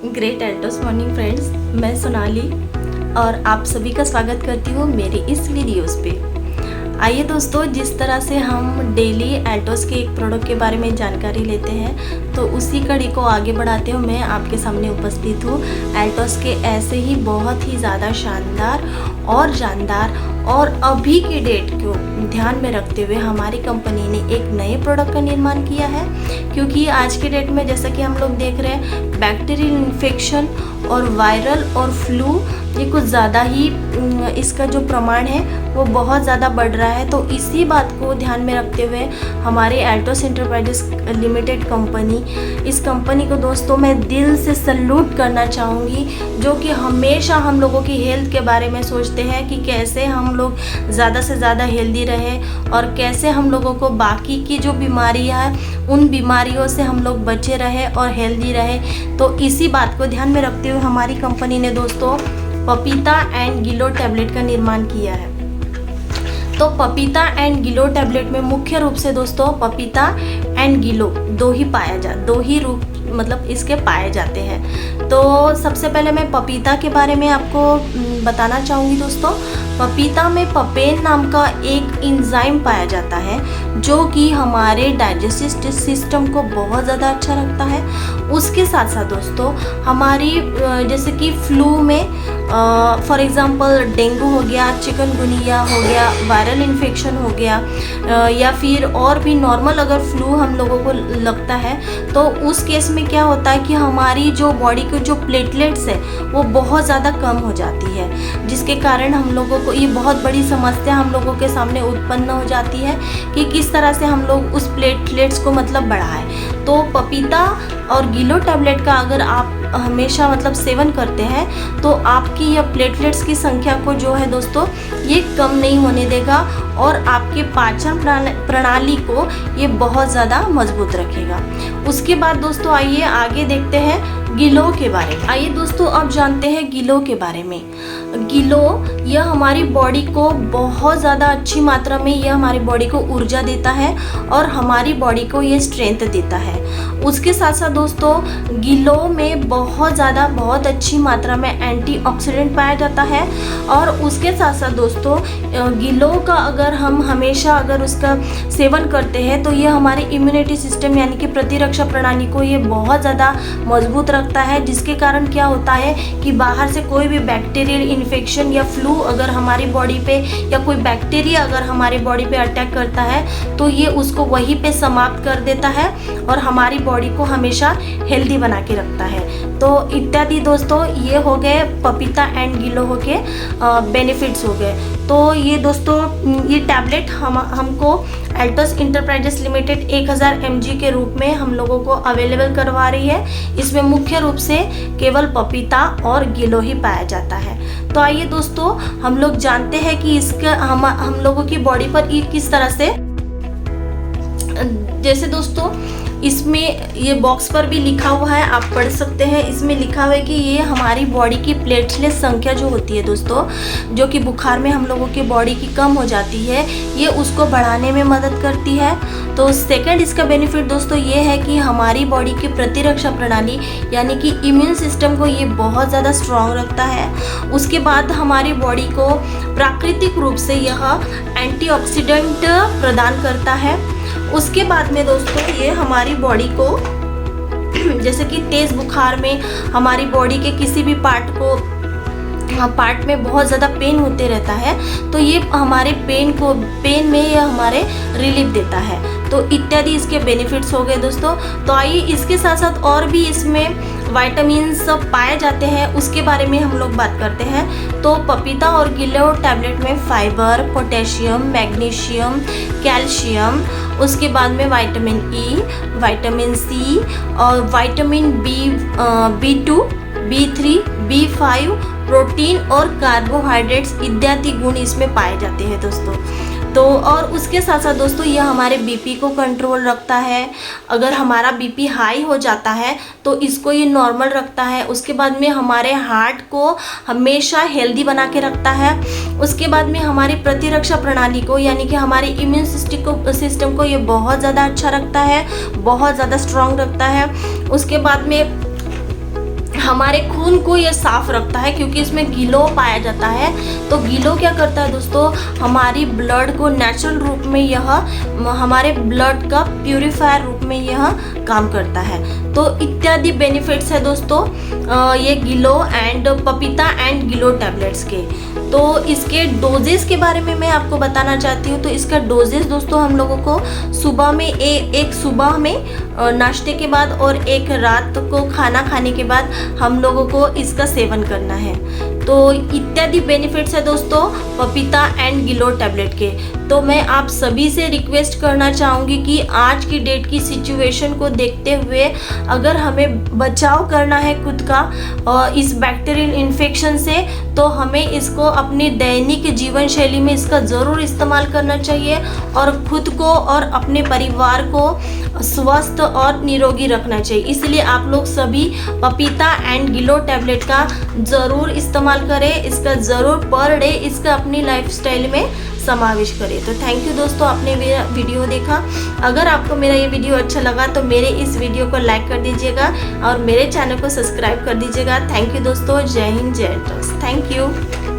Great एल्टोस morning friends, मैं सोनाली और आप सभी का स्वागत करती हूँ मेरी इस वीडियोस पे। आइए दोस्तों, जिस तरह से हम डेली एल्टोस के एक प्रोडक्ट के बारे में जानकारी लेते हैं, तो उसी कड़ी को आगे बढ़ाते हुए मैं आपके सामने उपस्थित हूँ एल्टोस के ऐसे ही बहुत ही ज़्यादा शानदार और जानदार और अभी की डेट को ध्यान में रखते हुए हमारी कंपनी ने एक नए प्रोडक्ट का निर्माण किया है। क्योंकि आज के डेट में जैसा कि हम लोग देख रहे हैं, बैक्टीरियल इन्फेक्शन और वायरल और फ्लू ये कुछ ज़्यादा ही इसका जो प्रमाण है वो बहुत ज़्यादा बढ़ रहा है। तो इसी बात को ध्यान में रखते हुए हमारे एल्टोस एंटरप्राइजेस लिमिटेड कंपनी, इस कंपनी को दोस्तों मैं दिल से सैल्यूट करना चाहूँगी, जो कि हमेशा हम लोगों की हेल्थ के बारे में सोचते हैं कि कैसे हम लोग ज़्यादा से ज़्यादा हेल्दी रहें और कैसे हम लोगों को बाकी की जो बीमारियाँ हैं उन बीमारियों से हम लोग बचे रहें और हेल्दी रहें। तो इसी बात को ध्यान में रखते हुए हमारी कंपनी ने दोस्तों पपीता एंड गिलो टैबलेट का निर्माण किया है। तो पपीता एंड गिलो टैबलेट में मुख्य रूप से दोस्तों पपीता एंड गिलो दो ही रूप मतलब इसके पाए जाते हैं। तो सबसे पहले मैं पपीता के बारे में आपको बताना चाहूँगी दोस्तों। पपीता में पपेन नाम का एक एंजाइम पाया जाता है जो कि हमारे डाइजेस्टिव सिस्टम को बहुत ज़्यादा अच्छा रखता है। उसके साथ साथ दोस्तों हमारी जैसे कि फ्लू में फॉर एग्ज़ाम्पल डेंगू हो गया, चिकनगुनिया हो गया, वायरल इन्फेक्शन हो गया, या फिर और भी नॉर्मल अगर फ्लू हम लोगों को लगता है तो उस केस में क्या होता है कि हमारी जो बॉडी के जो प्लेटलेट्स है वो बहुत ज़्यादा कम हो जाती है, जिसके कारण हम लोगों को ये बहुत बड़ी समस्या हम लोगों के सामने उत्पन्न हो जाती है कि किस तरह से हम लोग उस प्लेटलेट्स को मतलब बढ़ाएं। तो पपीता और गिलो टैबलेट का अगर आप हमेशा मतलब सेवन करते हैं तो आपकी यह प्लेटलेट्स की संख्या को जो है दोस्तों ये कम नहीं होने देगा और आपके पाचन प्रणाली को ये बहुत ज़्यादा मजबूत रखेगा। उसके बाद दोस्तों आइए आगे देखते हैं गिलो के बारे में। आइए दोस्तों अब जानते हैं गिलो के बारे में। गिलो यह हमारी बॉडी को बहुत ज़्यादा अच्छी मात्रा में यह हमारी बॉडी को ऊर्जा देता है और हमारी बॉडी को ये स्ट्रेंथ देता है। उसके साथ साथ दोस्तों गिलो में बहुत अच्छी मात्रा में एंटीऑक्सीडेंट पाया जाता है। और उसके साथ साथ दोस्तों गिलो का अगर हम हमेशा अगर उसका सेवन करते हैं तो ये हमारे इम्यूनिटी सिस्टम यानी कि प्रतिरक्षा प्रणाली को ये बहुत ज़्यादा मजबूत रखता है, जिसके कारण क्या होता है कि बाहर से कोई भी बैक्टीरियल इन्फेक्शन या फ्लू अगर हमारी बॉडी पे या कोई बैक्टीरिया अगर हमारी बॉडी पे अटैक करता है तो ये उसको वहीं पे समाप्त कर देता है और हमारी बॉडी को हमेशा हेल्दी बना के रखता है। तो इत्यादि दोस्तों ये हो गए पपीता एंड गिलो हो के बेनिफिट्स हो गए। तो ये दोस्तों ये टैबलेट हमको एल्टोस इंटरप्राइजेस लिमिटेड 1000 mg के रूप में हम लोगों को अवेलेबल करवा रही है। इसमें मुख्य रूप से केवल पपीता और गिलो ही पाया जाता है। तो आइए दोस्तों हम लोग जानते हैं कि इसका हम लोगों की बॉडी पर ये किस तरह से, जैसे दोस्तों इसमें ये बॉक्स पर भी लिखा हुआ है, आप पढ़ सकते हैं। इसमें लिखा हुआ है कि ये हमारी बॉडी की प्लेटलेट संख्या जो होती है दोस्तों, जो कि बुखार में हम लोगों की बॉडी की कम हो जाती है, ये उसको बढ़ाने में मदद करती है। तो सेकंड इसका बेनिफिट दोस्तों ये है कि हमारी बॉडी की प्रतिरक्षा प्रणाली यानी कि इम्यून सिस्टम को ये बहुत ज़्यादा स्ट्रॉन्ग रखता है। उसके बाद हमारी बॉडी को प्राकृतिक रूप से यह एंटीऑक्सीडेंट प्रदान करता है। उसके बाद में दोस्तों ये हमारी बॉडी को जैसे कि तेज़ बुखार में हमारी बॉडी के किसी भी पार्ट में बहुत ज़्यादा पेन होते रहता है, तो ये हमारे पेन में यह हमारे रिलीफ देता है। तो इत्यादि इसके बेनिफिट्स हो गए दोस्तों। तो आइए इसके साथ साथ और भी इसमें विटामिन सब पाए जाते हैं, उसके बारे में हम लोग बात करते हैं। तो पपीता और गिलो टैबलेट में फाइबर, पोटेशियम, मैग्नीशियम, कैल्शियम, उसके बाद में विटामिन ई, विटामिन सी और vitamin B2, B3, B5, protein और कार्बोहाइड्रेट्स इत्यादि गुण इसमें पाए जाते हैं दोस्तों। तो और उसके साथ साथ दोस्तों यह हमारे बीपी को कंट्रोल रखता है। अगर हमारा बीपी हाई हो जाता है तो इसको ये नॉर्मल रखता है। उसके बाद में हमारे हार्ट को हमेशा हेल्दी बना के रखता है। उसके बाद में हमारी प्रतिरक्षा प्रणाली को यानी कि हमारे इम्यून सिस्टम को ये बहुत ज़्यादा अच्छा रखता है, बहुत ज़्यादा स्ट्रॉन्ग रखता है। उसके बाद में हमारे खून को ये साफ रखता है, क्योंकि इसमें गिलो पाया जाता है। तो गिलो क्या करता है दोस्तों, हमारी ब्लड को नेचुरल रूप में यह हमारे ब्लड का प्यूरिफायर रूप में यह काम करता है। तो इत्यादि बेनिफिट्स है दोस्तों ये गिलो एंड पपीता एंड गिलो टैबलेट्स के। तो इसके डोजेस के बारे में मैं आपको बताना चाहती हूँ। तो इसका डोजेस दोस्तों हम लोगों को सुबह में एक सुबह में नाश्ते के बाद और एक रात को खाना खाने के बाद हम लोगों को इसका सेवन करना है। तो इत्यादि बेनिफिट्स है दोस्तों पपीता एंड गिलो टैबलेट के। तो मैं आप सभी से रिक्वेस्ट करना चाहूँगी कि आज की डेट की सिचुएशन को देखते हुए अगर हमें बचाव करना है खुद का इस बैक्टीरियल इन्फेक्शन से, तो हमें इसको अपनी दैनिक जीवन शैली में इसका ज़रूर इस्तेमाल करना चाहिए और खुद को और अपने परिवार को स्वस्थ और निरोगी रखना चाहिए। इसलिए आप लोग सभी पपीता एंड गिलो टैबलेट का ज़रूर इस्तेमाल करें, इसका ज़रूर पर डे इसका अपनी लाइफस्टाइल में समावेश करें। तो थैंक यू दोस्तों, आपने मेरा वीडियो देखा। अगर आपको मेरा ये वीडियो अच्छा लगा तो मेरे इस वीडियो को लाइक कर दीजिएगा और मेरे चैनल को सब्सक्राइब कर दीजिएगा। थैंक यू दोस्तों, जय हिंद, जय एंटोस। Thank you.